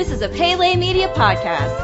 This is a Pele Media podcast.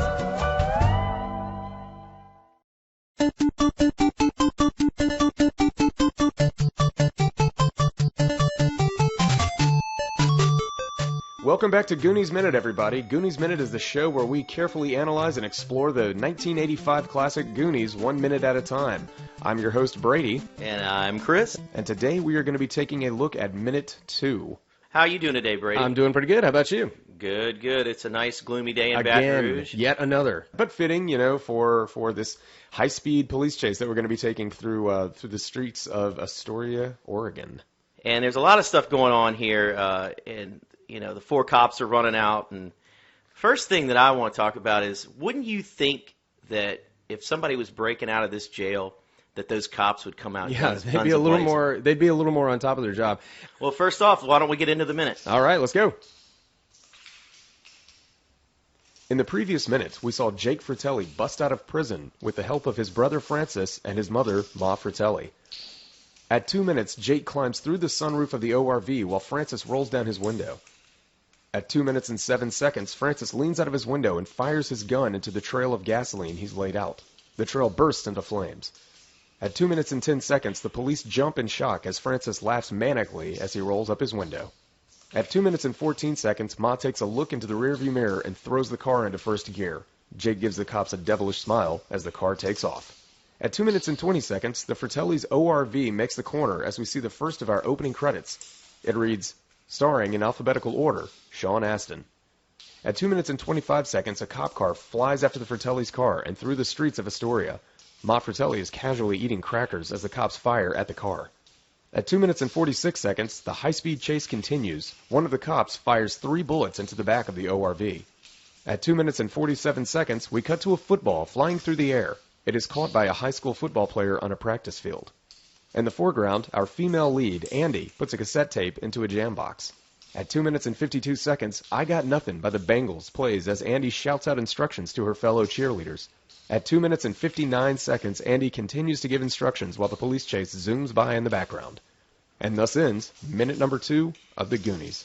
Welcome back to Goonies Minute, everybody. Goonies Minute is the show where we carefully analyze and explore the 1985 classic Goonies 1 minute at a time. I'm your host, Brady. And I'm Chris. And today we are going to be taking a look at Minute 2. How are you doing today, Brady? I'm doing pretty good. How about you? Good, good. It's a nice gloomy day in Baton Rouge. Yet another. But fitting, for this high-speed police chase that we're going to be taking through the streets of Astoria, Oregon. And there's a lot of stuff going on here, and the four cops are running out. And first thing that I want to talk about is, wouldn't you think that if somebody was breaking out of this jail, that those cops would come out? Yeah, they'd be a little more on top of their job. Well, first off, why don't we get into the minute? All right, let's go. In the previous minute, we saw Jake Fratelli bust out of prison with the help of his brother Francis and his mother, Ma Fratelli. At 2 minutes, Jake climbs through the sunroof of the ORV while Francis rolls down his window. At 2 minutes and 7 seconds, Francis leans out of his window and fires his gun into the trail of gasoline he's laid out. The trail bursts into flames. At 2 minutes and 10 seconds, the police jump in shock as Francis laughs manically as he rolls up his window. At 2 minutes and 14 seconds, Ma takes a look into the rearview mirror and throws the car into first gear. Jake gives the cops a devilish smile as the car takes off. At 2 minutes and 20 seconds, the Fratelli's ORV makes the corner as we see the first of our opening credits. It reads, starring in alphabetical order, Sean Astin. At 2 minutes and 25 seconds, a cop car flies after the Fratelli's car and through the streets of Astoria. Ma Fratelli is casually eating crackers as the cops fire at the car. At 2 minutes and 46 seconds, the high-speed chase continues. One of the cops fires 3 bullets into the back of the ORV. At 2 minutes and 47 seconds, we cut to a football flying through the air. It is caught by a high school football player on a practice field. In the foreground, our female lead, Andy, puts a cassette tape into a jam box. At 2 minutes and 52 seconds, I Got Nothing by the Bengals plays as Andy shouts out instructions to her fellow cheerleaders. At 2 minutes and 59 seconds, Andy continues to give instructions while the police chase zooms by in the background. And thus ends minute number 2 of the Goonies.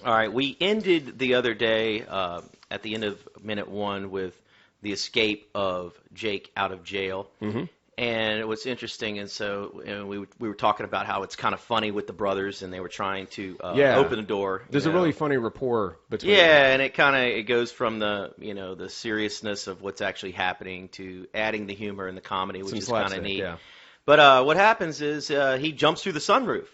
All right, we ended the other day at the end of minute 1 with the escape of Jake out of jail. Mm-hmm. And it was interesting, and so we were talking about how it's kind of funny with the brothers, and they were trying to open the door. There's a really funny rapport between them. Yeah, and it goes from the seriousness of what's actually happening to adding the humor and the comedy, which is kind of neat. Yeah. But what happens is he jumps through the sunroof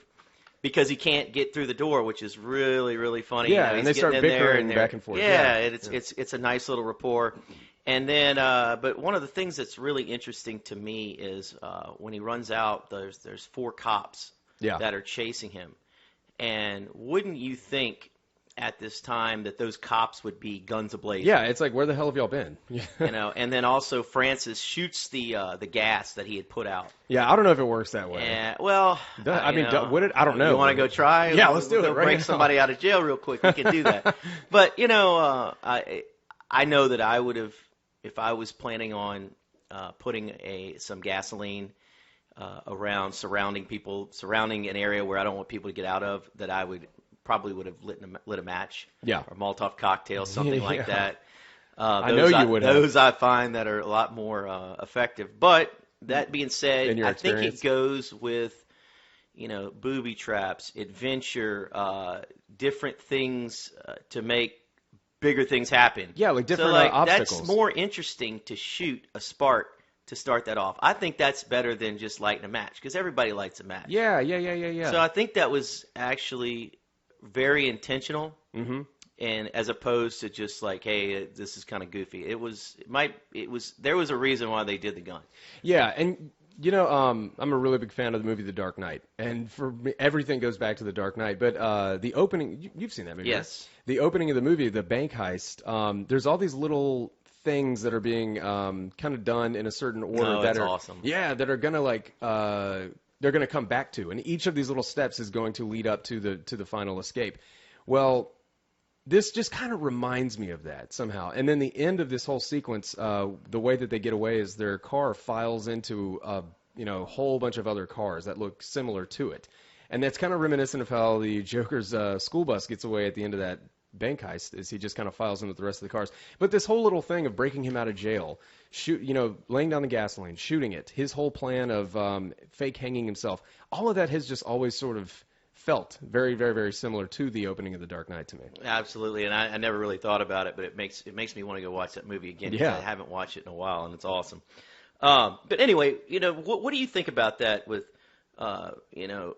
because he can't get through the door, which is really, really funny. Yeah, and they start bickering back and forth. Yeah, it's a nice little rapport. And then, but one of the things that's really interesting to me is when he runs out, there's 4 cops that are chasing him. And wouldn't you think at this time that those cops would be guns ablazing? Yeah, it's like, where the hell have y'all been? And then also Francis shoots the gas that he had put out. Yeah, I don't know if it works that way. Well, would it? I don't know. You want to go try? Yeah, let's do it. Right break now. Somebody out of jail real quick. We can do that. But I know that I would have. If I was planning on putting some gasoline surrounding an area where I don't want people to get out of, that I probably would have lit a match, or a Molotov cocktail, something like that. I know you would have. Those I find that are a lot more effective. But that being said, I think it goes with booby traps, adventure, different things to make bigger things happen. Yeah, like different obstacles. That's more interesting to shoot a spark to start that off. I think that's better than just lighting a match, because everybody lights a match. Yeah. So I think that was actually very intentional, and as opposed to just like, hey, this is kind of goofy. There was a reason why they did the gun. Yeah, and I'm a really big fan of the movie The Dark Knight, and for me, everything goes back to The Dark Knight. But the opening, you've seen that movie, yes? Right? The opening of the movie, the bank heist. There's all these little things that are being kind of done in a certain order that's awesome. Yeah, that are gonna they're gonna come back to, and each of these little steps is going to lead up to the final escape. Well, this just kind of reminds me of that somehow. And then the end of this whole sequence, the way that they get away is their car files into a whole bunch of other cars that look similar to it. And that's kind of reminiscent of how the Joker's school bus gets away at the end of bank heist as he just kind of files in with the rest of the cars. But this whole little thing of breaking him out of jail, laying down the gasoline, shooting it, his whole plan of fake hanging himself, all of that has just always sort of felt very, very, very similar to the opening of The Dark Knight to me. Absolutely, and I never really thought about it, but it makes me want to go watch that movie again. Yeah. I haven't watched it in a while, and it's awesome. But anyway, what do you think about that with, the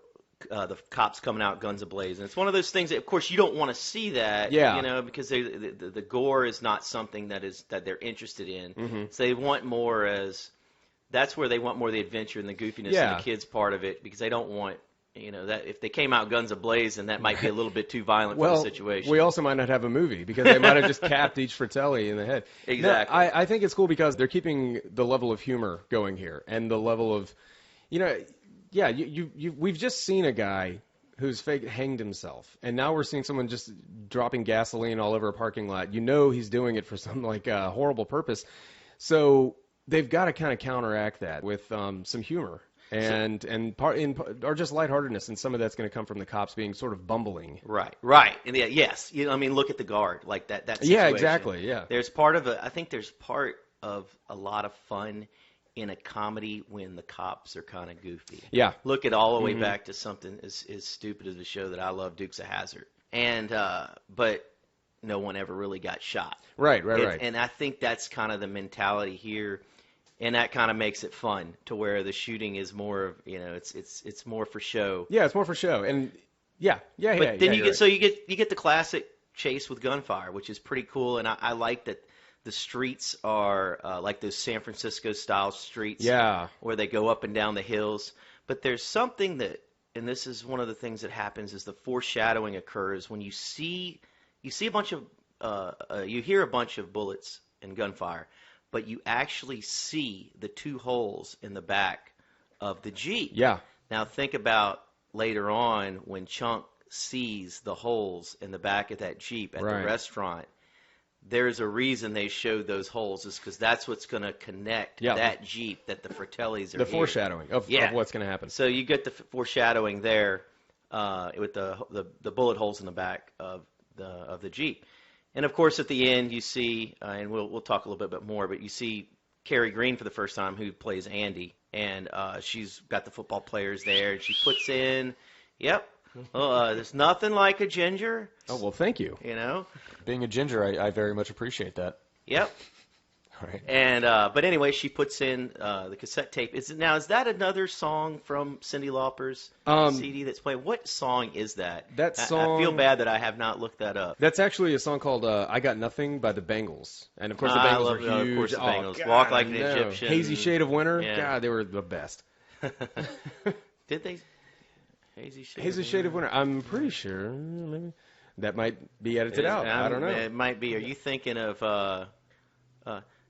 cops coming out guns ablaze? And it's one of those things that, of course, you don't want to see that, because the gore is not something that they're interested in. Mm-hmm. So they want more that's where they want more of the adventure and the goofiness and the kids part of it, because they don't want, that if they came out guns ablaze, then that might be a little bit too violent for the situation. We also might not have a movie because they might have just capped each Fratelli in the head. Exactly. No, I think it's cool because they're keeping the level of humor going here and the level of, we've just seen a guy who's fake hanged himself, and now we're seeing someone just dropping gasoline all over a parking lot. He's doing it for some horrible purpose. So they've got to kind of counteract that with some humor. And or just lightheartedness, and some of that's going to come from the cops being sort of bumbling. Right. And yes. Look at the guard, like that situation. Yeah, exactly. Yeah. I think there's part of a lot of fun in a comedy when the cops are kind of goofy. Yeah. Look at all the way back to something as stupid as the show that I love, Dukes of Hazzard, and but no one ever really got shot. Right. And I think that's kind of the mentality here. And that kind of makes it fun, to where the shooting is more of, it's more for show. Yeah, it's more for show, and But then you get the classic chase with gunfire, which is pretty cool, and I like that the streets are like those San Francisco style streets, where they go up and down the hills. But there's something that, and this is one of the things that happens, is the foreshadowing occurs when you hear a bunch of bullets and gunfire. But you actually see the two holes in the back of the Jeep. Yeah. Now think about later on when Chunk sees the holes in the back of that Jeep at the restaurant. There's a reason they showed those holes, is because that's what's going to connect that Jeep that the Fratellis are the foreshadowing of what's going to happen. So you get the foreshadowing there with the bullet holes in the back of the Jeep. And, of course, at the end you see, and we'll talk a little bit more, but you see Carrie Green for the first time, who plays Andy. And she's got the football players there, and she puts in, there's nothing like a ginger. Oh, well, thank you. Being a ginger, I very much appreciate that. Yep. Right. And but anyway, she puts in the cassette tape. Is that another song from Cyndi Lauper's CD that's playing? What song is that? That song. I feel bad that I have not looked that up. That's actually a song called "I Got Nothing" by the Bangles, and of course the Bangles are huge. Of course, the Bangles. God, Walk Like an Egyptian. Hazy Shade of Winter. Yeah. God, they were the best. Did they? Hazy Shade of Winter. I'm pretty sure. Maybe that might be edited out. I don't know. It might be. Are you thinking of?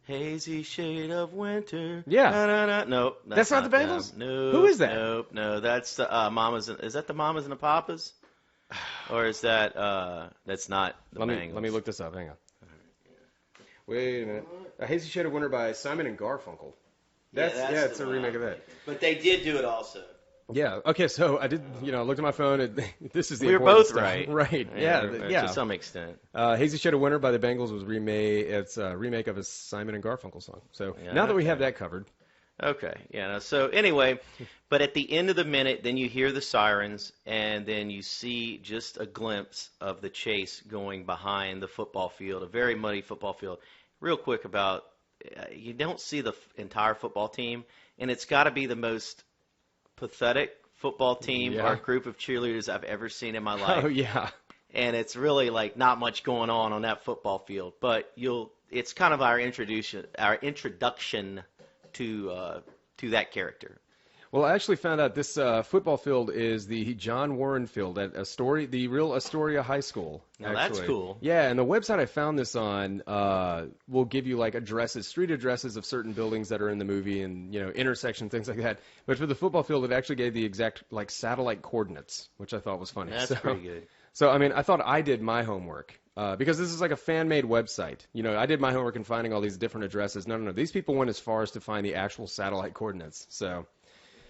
Hazy shade of winter. Yeah. Nope. That's not the Bangles? No. Who is that? No. That's the Mamas. Is that the Mamas and the Papas? Or is that that's not the Bangles? Let me look this up. Hang on. Wait a minute. A Hazy Shade of Winter by Simon and Garfunkel. It's a remake of that. But they did do it also. Yeah. Okay. So I did. Looked at my phone. And this is the. We were important both stuff. right. Right. Yeah. To some extent. Hazy Shade of Winter by the Bangles was remade. It's a remake of a Simon and Garfunkel song. So now that we have that covered. Okay. Yeah. So anyway, but at the end of the minute, then you hear the sirens, and then you see just a glimpse of the chase going behind the football field, a very muddy football field. Real quick about, you don't see the entire football team, and it's got to be the most pathetic football team or group of cheerleaders I've ever seen in my life. Oh, yeah. And it's really not much going on that football field. But it's kind of our introduction to that character. Well, I actually found out this football field is the John Warren Field at the real Astoria High School. Now, that's cool. Yeah, and the website I found this on will give you street addresses of certain buildings that are in the movie and, intersections, things like that. But for the football field, it actually gave the exact, satellite coordinates, which I thought was funny. That's pretty good. So, I thought I did my homework. Because this is like a fan-made website. I did my homework in finding all these different addresses. No. These people went as far as to find the actual satellite coordinates. So...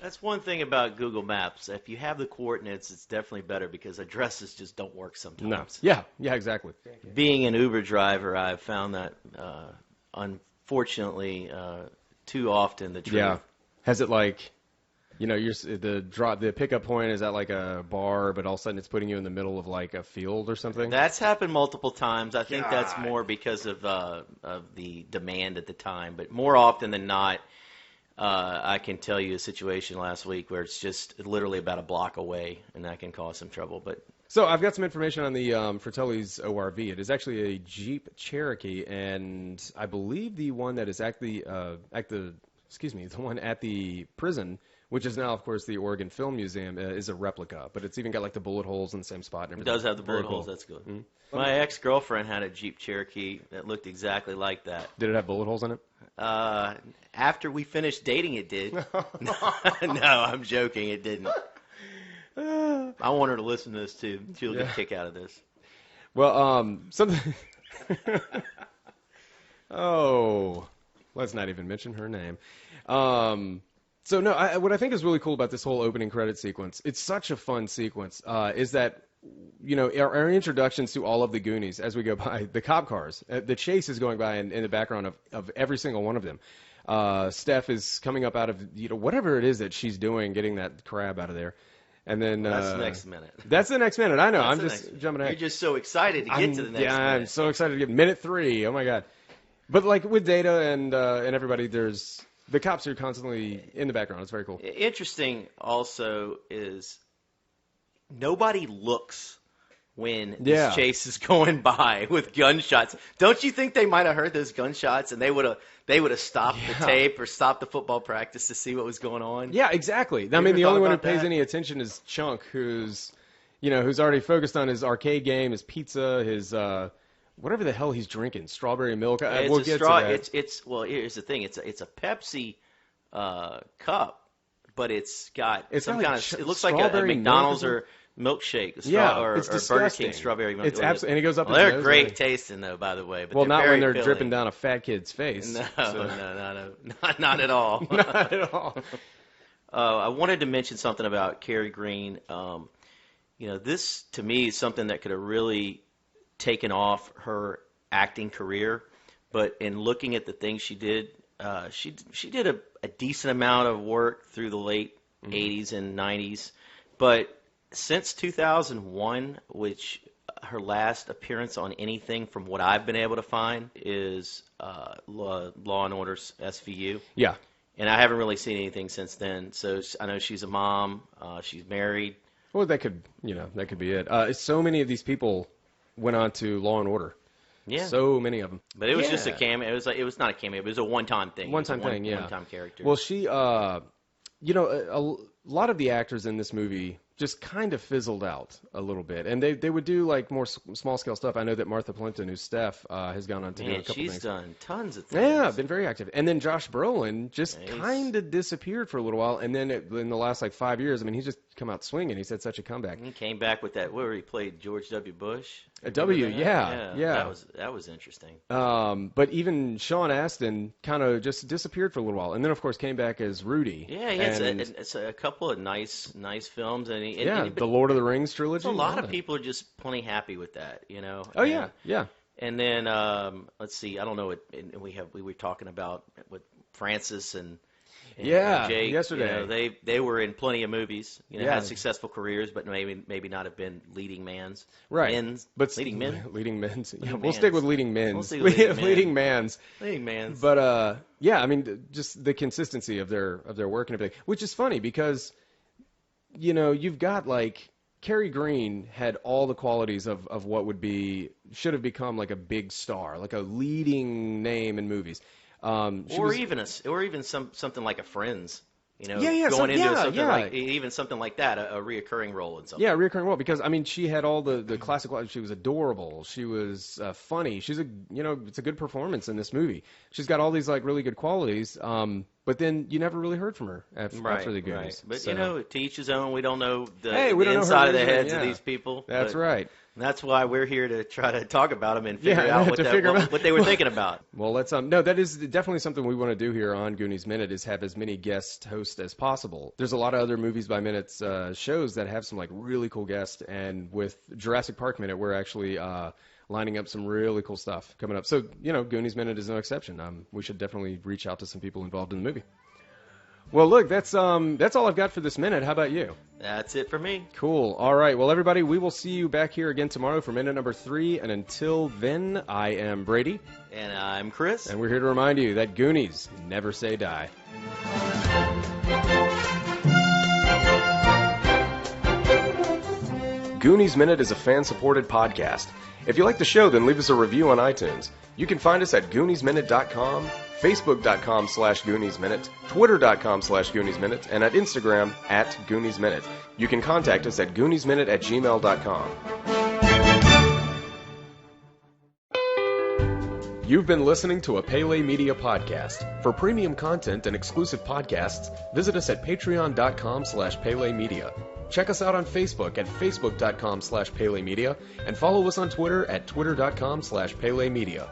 That's one thing about Google Maps. If you have the coordinates, it's definitely better because addresses just don't work sometimes. No. Yeah, exactly. Being an Uber driver, I've found that unfortunately too often the truth. Yeah. Has it like, the pickup point is at like a bar, but all of a sudden it's putting you in the middle of like a field or something? That's happened multiple times. I think that's God. more because of the demand at the time, but more often than not. I can tell you a situation last week where it's just literally about a block away, and that can cause some trouble. But So I've got some information on the Fratelli's ORV. It is actually a Jeep Cherokee, and I believe the one that is the one at the prison, which is now, of course, the Oregon Film Museum, is a replica. But it's even got like the bullet holes in the same spot and it everything. does have the Very bullet holes. cool. That's good. Mhm. My ex-girlfriend had a Jeep Cherokee that looked exactly like that. Did it have bullet holes in it? After we finished dating, it did. No, I'm joking. It didn't. I want her to listen to this too. She'll get a kick out of this. Well, something. Oh, let's not even mention her name. So no, what I think is really cool about this whole opening credit sequence, it's such a fun sequence, is that, our introductions to all of the Goonies as we go by, the cop cars, the chase is going by in the background of every single one of them. Steph is coming up out of, whatever it is that she's doing, getting that crab out of there. And then That's the next minute. That's the next minute. I know. That's I'm the just next- jumping ahead. You're just so excited to get to the next minute. I'm so excited to get minute 3. Oh my god! But like with Data and everybody, the cops are constantly in the background. It's very cool. Interesting also is nobody looks when this chase is going by with gunshots. Don't you think they might have heard those gunshots and they would have stopped the tape or stopped the football practice to see what was going on? Yeah, exactly. I ever mean, the only thought one who about pays that? any attention is Chunk, who's already focused on his arcade game, his pizza, his whatever the hell he's drinking, strawberry milk. It's We'll a get straw. to that. It's well. Here's the thing. It's a Pepsi cup, but it's got It's some got, kind like, of. It looks like a strawberry McDonald's milk or or milkshake. It's or Burger disgusting. King strawberry milk. It's absolutely, and it goes up. Well, his they're nose, great and tasting though, by the way. But well, not very when they're filling. dripping down a fat kid's face. No, So- not at all. Not at all. I wanted to mention something about Carrie Green. This to me is something that could have really taken off her acting career, but in looking at the things she did, she did a decent amount of work through the late 80s and 90s, but since 2001, which her last appearance on anything from what I've been able to find is Law and Order's SVU. Yeah. And I haven't really seen anything since then. So I know she's a mom. She's married. Well, that could be it. So many of these people went on to Law and Order. Yeah. So many of them. But it was just a cameo. It was not a cameo. It was a one-time thing. One-time thing, yeah. One-time character. Well, she, a lot of the actors in this movie just kind of fizzled out a little bit, and they would do like more small-scale stuff. I know that Martha Plimpton, who's Steph, has gone on to do a couple she's things. done tons of things. Yeah, been very active. And then Josh Brolin just Yeah, kind of disappeared for a little while, and then in the last like 5 years, I mean, he's just come out swinging. He's had such a comeback. He came back with that. Where he played George W. Bush. A W, Remember that? yeah. That was interesting. But even Sean Astin kind of just disappeared for a little while, and then of course came back as Rudy. Yeah, it's a couple of nice films, and The Lord of the Rings trilogy. a lot yeah. of people are just plenty happy with that, Oh yeah. And then let's see, I don't know what we were talking about with Francis and Jake. Yesterday. They were in plenty of movies, Yeah. had successful careers, but maybe not have been leading mans. Right. Men's, But leading men. Leading men's. Yeah, Leading we'll stick with mans. leading men's. We'll stick with leading men. Leading mans. Leading mans. But I mean, just the consistency of their work and everything, which is funny because you've got like Carrie Green had all the qualities of what should have become like a big star, like a leading name in movies. Even something like a Friends. Yeah, going into something yeah. like even something like that, a reoccurring role in something. Yeah, reoccurring role because I mean she had all the classic. She was adorable. She was funny. She's it's a good performance in this movie. She's got all these like really good qualities. But then you never really heard from her after the Goonies. Right. But So. To each his own. We don't know the We don't know her inside of the vision, heads yeah. of these people. That's right. And that's why we're here to try to talk about them and figure Yeah, out to figure 'em out. what they were thinking about. Well, no, that is definitely something we want to do here on Goonies Minute is have as many guest hosts as possible. There's a lot of other Movies by Minutes shows that have some like really cool guests, and with Jurassic Park Minute, we're actually lining up some really cool stuff coming up. So, Goonies Minute is no exception. We should definitely reach out to some people involved in the movie. Well, look, that's all I've got for this minute. How about you? That's it for me. Cool. All right. Well, everybody, we will see you back here again tomorrow for minute number 3. And until then, I am Brady. And I'm Chris. And we're here to remind you that Goonies never say die. Goonies Minute is a fan-supported podcast. If you like the show, then leave us a review on iTunes. You can find us at GooniesMinute.com, Facebook.com/GooniesMinute, Twitter.com/GooniesMinute, and at Instagram @GooniesMinute. You can contact us at GooniesMinute@gmail.com. You've been listening to a Pele Media podcast. For premium content and exclusive podcasts, visit us at Patreon.com/Pele Media. Check us out on Facebook at Facebook.com/Pele Media, and follow us on Twitter at Twitter.com/Pele Media.